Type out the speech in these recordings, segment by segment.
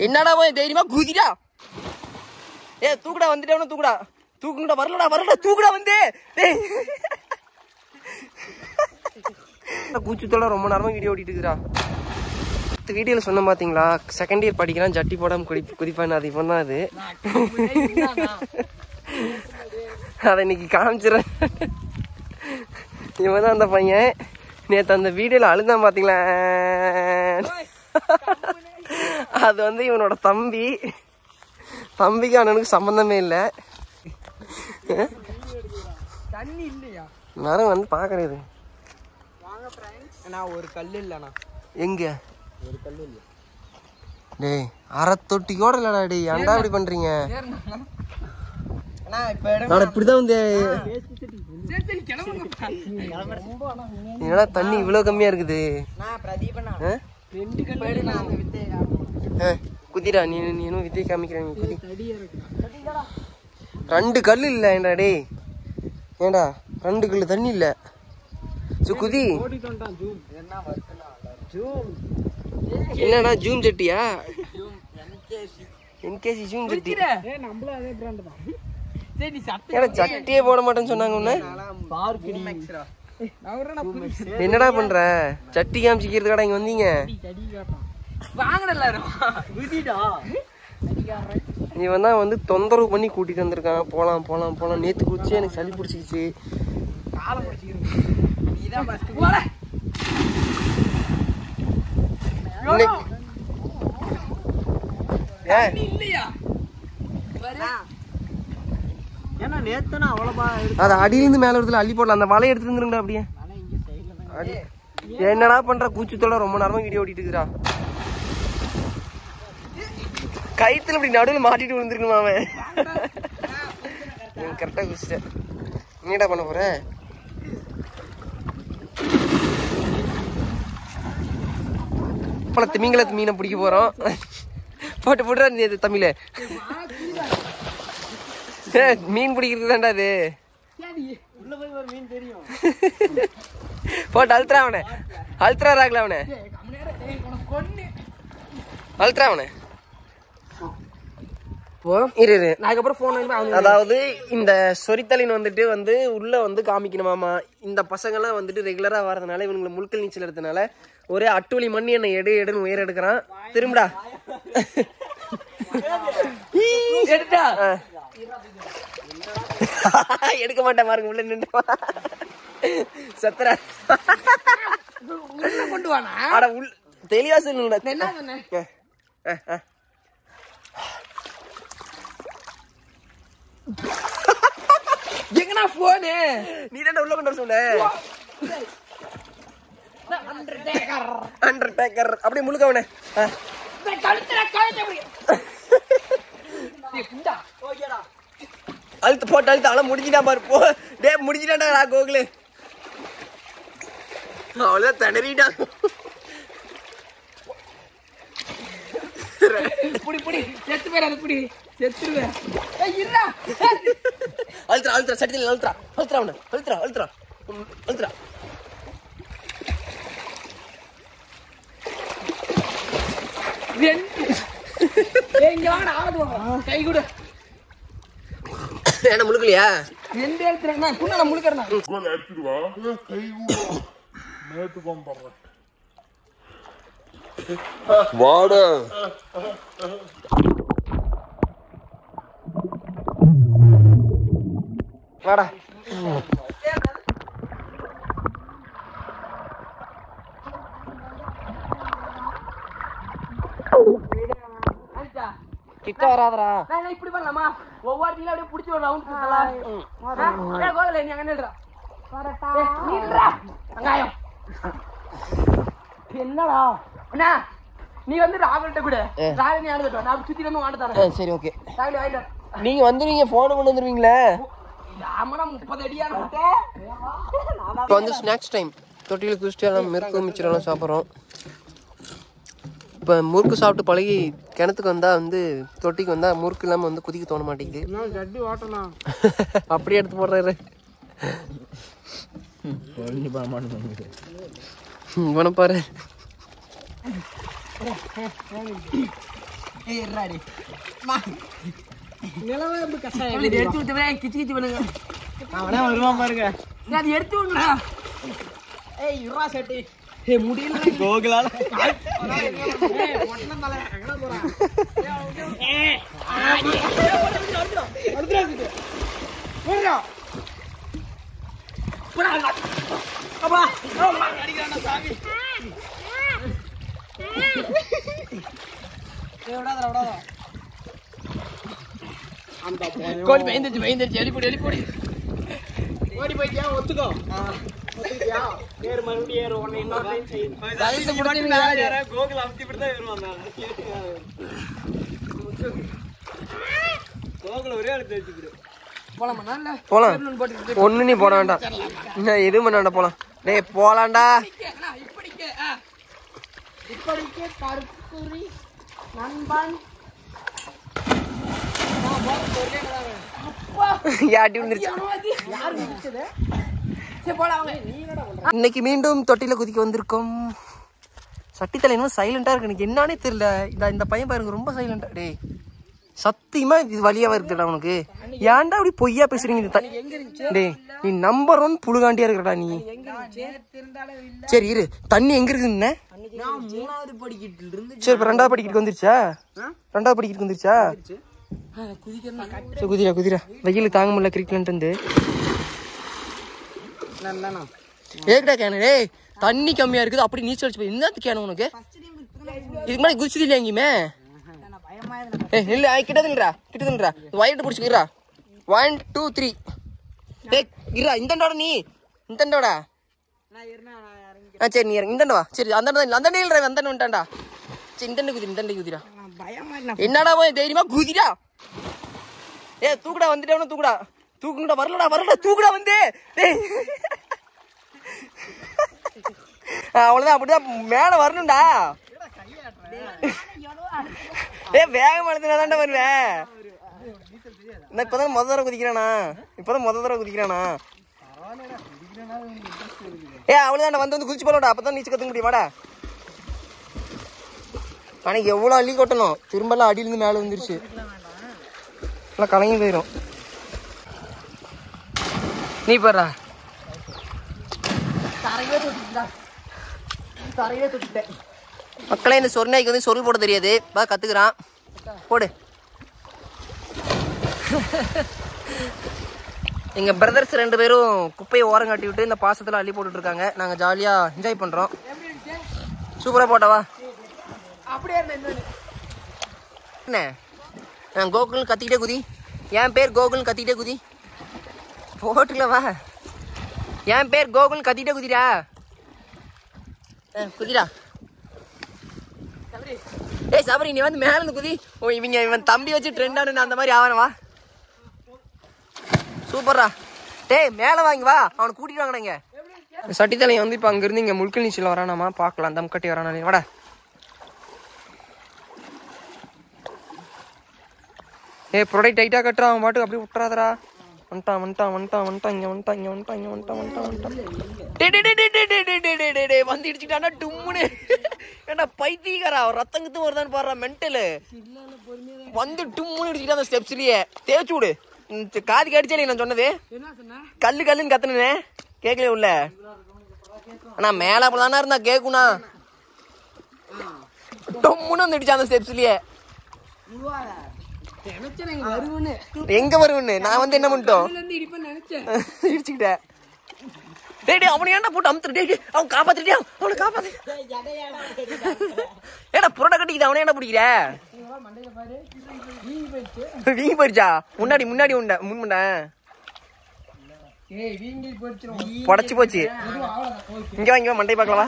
என்னடா போய் தைரியமா குதிடா. தூக்குடா வந்துட்டே தூக்குடா. தூக்குடா வரலடா தூக்குடா வந்து. கூச்சத்தோட ரொம்ப நேரமா வீடியோ ஓடிட்டு இருக்குடா. வீடியோல சொன்ன பாத்தீங்களா, செகண்ட் இயர் படிக்கிறான், ஜட்டி போடாம குதிப்பான்னு. அது இப்போ தான் அது. அதை இன்னைக்கு காமிச்சிடறேன். இவன் தான் அந்த பையன். நேற்று அந்த வீடியோல அழுதான் பாத்தீங்களா, அது வந்து இவனோட தம்பி. தம்பிக்கு அவனுக்கு சம்பந்தமே இல்லை. தண்ணி இல்லையா நேரம் வந்து பாக்குறது. ஒரு கல் இல்லண்ணா. எங்க ஒரு கல் இல்ல டேய், அரை தொட்டிக்கோட இல்லடா. டேய் ஏன்டா இப்படி பண்றீங்க? இப்படிதான் வந்து என்னடா தண்ணி இவ்வளவு கம்மியா இருக்குது. குதிடா நீ இன்னும் வித்தை காமிக்கிறேன். குதி. 2 கல் இல்ல ஏண்டா. டேய் ஏண்டா 2 கல்லு தண்ணி இல்ல. குதி. என்னடா ஜூம் ஜட்டியா? என்கேசி ஜூம் ஜட்டி. சட்டியே போட மாட்டேன்னு சொன்னாங்க உன்ன. என்னடா பண்ற? சட்டி காமிச்சிக்கிறதுக்கடா இங்க வந்தீங்க. இவன் தான் வந்து தொந்தரவு பண்ணி கூட்டிட்டு வந்திருக்கான். போலாம் போலாம் போலாம். நேத்து குடிச்சு எனக்கு சளி பிடிச்சிக்கிச்சு. அது அடியிலிருந்து மேல இடத்துல அள்ளி போடலாம். அந்த வலையை எடுத்து இருந்துருங்கடா அப்படியே. என்னடா பண்ற? கூச்சத்தோட ரொம்ப நேரமா வீடியோ ஓடிட்டு இருக்குடா. கைத்துல இப்படி நடுவில் மாட்டிட்டு விழுந்துருக்கணுமா அவன்? கரெக்டா குடிச்சிட்டேன். என்னடா பண்ண போற? திமிங்கலத்து மீனை பிடிக்க போறோம். போட்டு போட்டுறா தமிழ. மீன் பிடிக்கிறது தான்டா அது. போட்டு அழுத்துறா அவனை. அழுத்துறா ராகல அவனை. அழுத்துறா அவனை. அதாவது இந்த சொரித்தலின் வந்துட்டு உள்ள வந்து காமிக்கணுமாமா. இந்த பசங்க எல்லாம் வந்துட்டு ரெகுலரா வரதுனால இவங்களை முழுக்கல் நீச்சல் எடுத்தனால ஒரே அட்டுவலி மண்ணி என்ன எடுன்னு உயர எடுக்கிறான். திரும்படா எடுக்க மாட்டேன் பாருங்க. உள்ள நின்று சத்துற கொண்டு வாடா. தெளிவா சொல்லுங்க. எங்கடா போனு? நீ தான் உள்ள கொண்டு வர சொன்ன. அண்டர்டேக்கர் அப்படியே முழுக்கவனே. அழுத்து போட்டு அழுத்து. அவளை முடிஞ்சிட்டா பாரு. போ டே முடிஞ்சிட்டாடா கோகுலு. அவ்வளவுதான் திணறிட்டா. அழுத்துறா அழுத்துறா. சட்டி அழுத்துறா அழுத்துறா அவனை. அழுத்துறா அழுத்துறா அழுத்துறா. கை கூட என்ன முழுக்கலையா? 2 எழுத்துறேன் முழுக்கிறேன். வாடா வாடா. கிட்ட வராதடா. நான் இப்படி பண்ணலாமா? ஒவ்வொரு டீல அப்படியே புடிச்சு ஒரு ரவுண்ட் சுத்தலாம். ஏய் கோகலே நீ அங்க நில்றா. வரடா. நில்றா. அங்காயம். என்னடா? அண்ணா நீ வந்து ராகல்ட்ட கூட. ராகல் நீ ஆடுடா. நான் சுத்தி வந்து ஆட தரேன். சரி ஓகே. ராகல் வாயிடா. நீங்க வந்துருவீங்க போன் கொண்டு வந்துருவீங்களா? ஆமாடா 30 அடியா இருக்கே. இப்போ வந்து ஸ்நாக்ஸ் டைம். தொட்டில குடிச்சிட்டு எல்லாம் மிர்க்கு மிச்சரெல்லாம் சாப்பிட்றோம். இப்போ முறுக்கு சாப்பிட்டு பழகி கிணத்துக்கு வந்தால் வந்து தொட்டிக்கு வந்தால் முறுக்கு இல்லாமல் வந்து குதிக்க தோண மாட்டேங்குது. அப்படியே எடுத்து போடுறாரு. இவனை பாரு. ஏய் ராடி மா நிலவே ரொம்ப கஷ்டம் எடுத்து விட்டுவே கிச்சி கிச்சி பண்ணுங்க அவனே வருவான் பாருங்க நீ அதை எடுத்து விடுடா ஏய் இறா செட்டி ஏய் முடியல கோகுலால ஏய் ஒண்ணம் தல எங்க போறா ஏய் ஆடி அடுத்து போறா போடா அப்பா அடிக்கறானே சாமி ஏய் விடாதடா அந்த கோழி பயந்துச்சு எலிப்போடி ஓடி போய்யா ஒத்துக்கோ ஒத்துக்கியா நேர் மறுபடியும் ஏறு ஒண்ணே இன்னொரு டைம் செய் சைஸ் முடி மேல கோகுல் அம்தி இப்படி தான் ஏறுவான் கோகுல் ஒரே இடத்துல வெச்சிரு போலாமா இல்ல போலாம் ஒண்ணு நீ போட வேண்டாம் நான் எது பண்ண வேண்டாம் போலாம் டேய் போலாம்டா இப்படிக்கே கருப்புரி நண்பன் இன்னைக்கு மீண்டும் தொட்டில குதிக்க வந்திருக்கோம். சட்டித்தலை இன்னும் சைலண்டா இருக்கு. எனக்கு என்னன்னே தெரியல. இந்த பையன் பாருங்க ரொம்ப சைலண்டா. டேய் சத்தியமா இது வழியாவா இருக்குடா உனக்கு. ஏன்டா அப்படி பொய்யா பேசுறீங்க? டேய் நீ நம்பர் 1 புழுகாண்டியா இருக்கடா நீ. சரி இரு, தண்ணி எங்க இருக்குன்னு? சரி இப்ப 2வது படிக்கிட்டு வந்துருச்சா? 2வது படிக்கிட்டு வந்துருச்சா? குதிரா வெயில் தாங்க முடியல கிரிக்கெட் வந்து ஏக்கடா கேனு. டேய் தண்ணி கம்மியா இருக்குது அப்படி நீச்சல் அடிச்சு போய் என்னது கேனு உனக்கு? இதுக்கு முன்னாடி குதிச்சது இல்லையா எங்கேயுமே? இல்ல கிட்ட நில்றா வயட்டு பிடிச்சிக்கிறா. 1 2 3 டேய் இருடா. இந்தண்டோட நீ இந்தண்டோட சரி நீ இந்தண்ட வா. சரி அந்த வந்துட்டான்டா. சரி இந்தண்ட குதிரா. என்னடா போய் தைரியமா குதிரா. ஏ தூக்குடா வந்துட்டவன தூக்குடா வரலடா தூக்குடா வந்து. அவ்வளவுதான் அப்படிதான் மேல வரணும்டா. ஏ வேகம் அழுத்தினாதான்டா வருவேன். இப்பதான் முத தடவை குதிக்கிறானா ஏ அவ்வளவுதான் வந்து குதிச்சு போலடா. அப்பதான் நீச்சல் கத்துக்க முடியும். வாடா அன்னைக்கு எவ்வளவு அள்ளி கொட்டணும். திரும்பலாம் அடியிலிருந்து மேல வந்துருச்சு. எல்லாம் கலங்கி போயிடும். நீ பாரு மக்களே, இந்த சொர்நாய்க்கு வந்து சொல் போட தெரியாது. கத்துக்கிறான். போடு. எங்க பிரதர்ஸ் 2 பேரும் குப்பையை ஓரம் கட்டி விட்டு இந்த பாசத்துல அள்ளி போட்டுட்டு இருக்காங்க. நாங்க ஜாலியா என்ஜாய் பண்றோம். சூப்பரா போட்டவா? என்ன கோகுல் கத்திக்கிட்டே குதி. என் பேர் கோகுல் கத்திக்கிட்டே குதி. போட்டுலவா என் பேர் கோகுல் கத்திக்கிட்டே குதிரா. குதிரா. ஏய் சபரி நீ வந்து மேல இருந்து குதி. இவன் தம்பி வச்சு ட்ரெண்டானு அந்த மாதிரி ஆவனவா. சூப்பர்ரா. டேய் மேல வாங்கி வா. அவனை கூட்டிட்டு வாங்கினாங்க. சட்டித்தலையை வந்து இப்ப அங்க இருந்து இங்க முழுக்கல் நீச்சல் வரானாமா பாக்கலாம். தம் கட்டி வரானா. வாடா ஏ ப்ரொடக்ட் டைட்டா கட்டுறான். அவன் பாட்டுக்கு அப்படியே விட்டுறாதரா. வந்து இடிச்சுட்டானா டும்முன்னு. ஏன்னா பைத்தியக்காரா ரத்தங்கத்து வருதான்னு பாடுறா மென்டலு. வந்து டும்முன்னு இடிச்சுட்டா அந்த ஸ்டெப்ஸ்லயே தேய்ச்சு விடு. காது கடிச்சே நான் சொன்னது. கல்லுன்னு கத்துனே கேட்கல உள்ள. ஆனா மேல அப்படிதானா இருந்தா கேக்குனா. டொம்முன்னு வந்து இடிச்சா அந்த ஸ்டெப்ஸ்லயே. எங்க வருவன்னு நான் வந்து என்ன பண்ணிட்டோம் இடிச்சுக்கிட்டேன். டேய் அவனை ஏன்டா போட்டு அமுத்துட்டு அவன் காப்பாத்திட்டியா? அவனை காப்பாத்து. ஏடா புரோட்டா கட்டிக்கிது. அவனை என்ன பிடிக்கிற? வீங்கி போயிடுச்சா? முன்னாடி முன்முண்ட புடச்சு போச்சு. இங்க வாங்க மண்டை பாக்கலவா.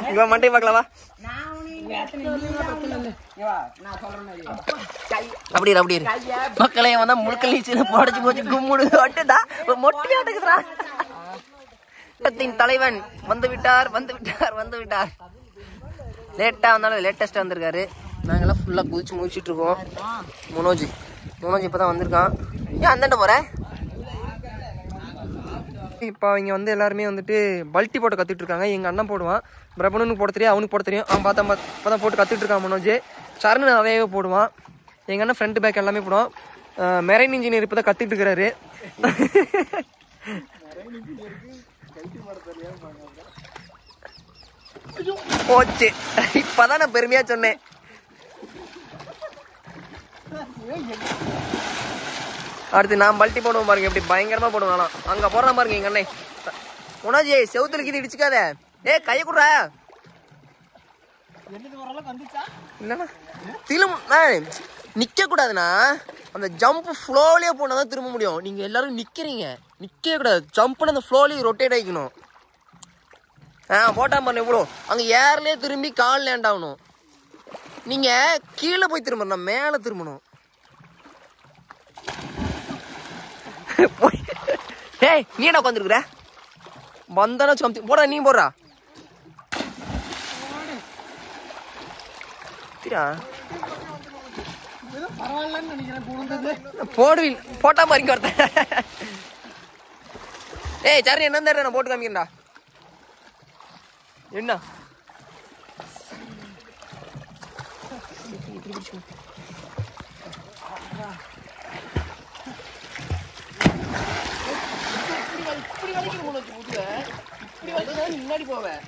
இங்க மண்டை பாக்கலவா. அப்படி மக்களே வந்தா முழுக்கல் நீச்சல் புடச்சு போச்சு. கும்முடு மொட்டையாட்டுக்குறா. தலைவன் வந்து விட்டார். லேட்டா வந்தாலும் லேட்டஸ்டா வந்திருக்காரு. நாங்கெல்லாம் ஃபுல்லா குதிச்சு முடிச்சிட்டு இருக்கோம். மனோஜ் இப்பதான் வந்திருக்கான். ஏன் அந்தாண்ட போற? இப்போ அவங்க வந்து எல்லாருமே வந்துட்டு பல்ட்டி போட்டு கற்றுட்டு இருக்காங்க. எங்கள் அண்ணன் போடுவான், பிரபனுக்கு போட தெரியும், அவனுக்கு போட தெரியும். அவன் இப்போ தான் போட்டு கற்றுட்டு இருக்கான். மனோஜ் சரணு அவையவே போடுவான். எங்கள் அண்ணன் ஃப்ரண்ட் பேக் எல்லாமே போடுவான். மெரைன் இன்ஜினியர் இப்போ தான் கற்றுட்டு இருக்கிறாரு. போச்சு, இப்போதான் நான் பெருமையா சொன்னேன். அடுத்து நான் பல்ட்டி போடுவோம் பாருங்க, எப்படி பயங்கரமா போடுவான். அங்க போடுறான் பாருங்க எங்க அண்ணன். உணாஜி செவுத்துல கீது இடிச்சுக்காத, கைய குடுறா. இல்லண்ணா நிக்க கூடாதுண்ணா, அந்த ஜம்ப் ஃப்ளோலயே போனாதான் திரும்ப முடியும். நீங்க எல்லாரும் நிக்கிறீங்க, நிக்கவே கூடாது. ஜம்ப்னு அந்த ஃப்ளோலயே ரொட்டேட் ஆகிக்கணும். போட்டா பாருங்க இவ்வளோ, அங்க ஏர்லயே திரும்பி கால் லேண்ட் ஆகணும். நீங்க கீழே போய் திரும்பணும், மேல திரும்பணும். ஏய் நீ என்ன உட்காந்துருக்குற? வந்தானா போடா, நீ போடுறா. போடுவீல் போட்டா மாதிரி வரத்த. ஏய் சரி என்ன நான் போட்டு காமிக்கிறேன்டா. என்ன முன்னாடி போவேன்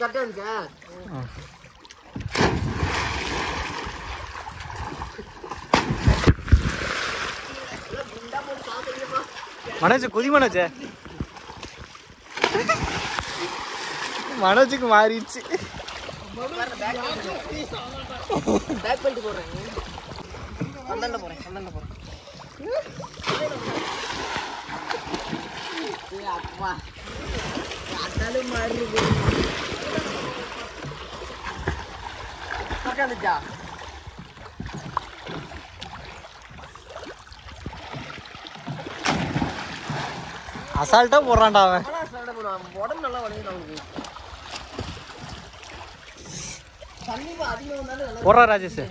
கரெக்டா இருக்கா? மனோஜ் குதி மனோஜ், மனோஜுக்கு மாறிடுச்சு. பேக் பெல்ட் போடுறேன், அந்தாண்ட போறேன். அப்பா அதாலும் மாறி கரெக்டா இருந்துச்சா? அசால்ட்டா போடுறான்டா அவன். உடம்பு நல்லா வளையுது அவனுக்கு. போடுறா ராஜேஷ்.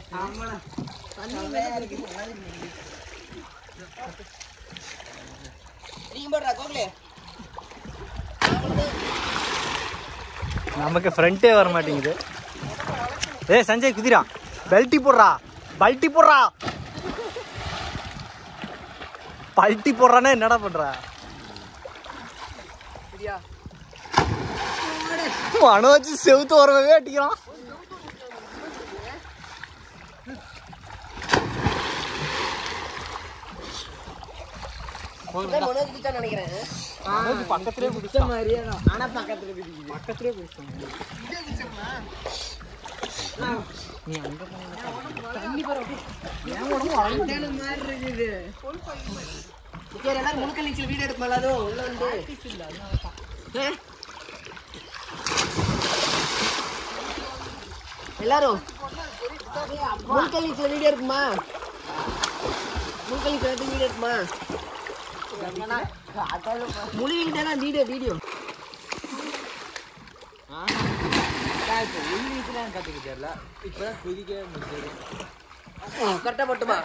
நமக்கு ஃப்ரண்டே வர மாட்டேங்குது. ஏய் சஞ்சய் குதிரா, பெல்ட்டி போடுறா, பல்ட்டி போடுறா. பல்ட்டி போடுறானே என்னடா பண்ற? மனோஜ் செவுத்து வரவே அடிக்கிறான். பக்கத்திலே பிடிச்ச மாதிரியே தான். ஆனா பக்கத்திலே பிடிச்சாங்க. நீ அங்க தண்ணி பரவாயில்ல, எல்லாரும் முழுக்க நீச்சல் வீடியோ எடுக்கலாதோ உள்ள வந்து எல்லாரும் முழுக்க நீச்சல் வீடியோ இருக்குமா? முழுக்க நீச்சல் வீடியோ இருக்குமா? முழுகிட்டா வீடியோ கரெக்டா மட்டுமா?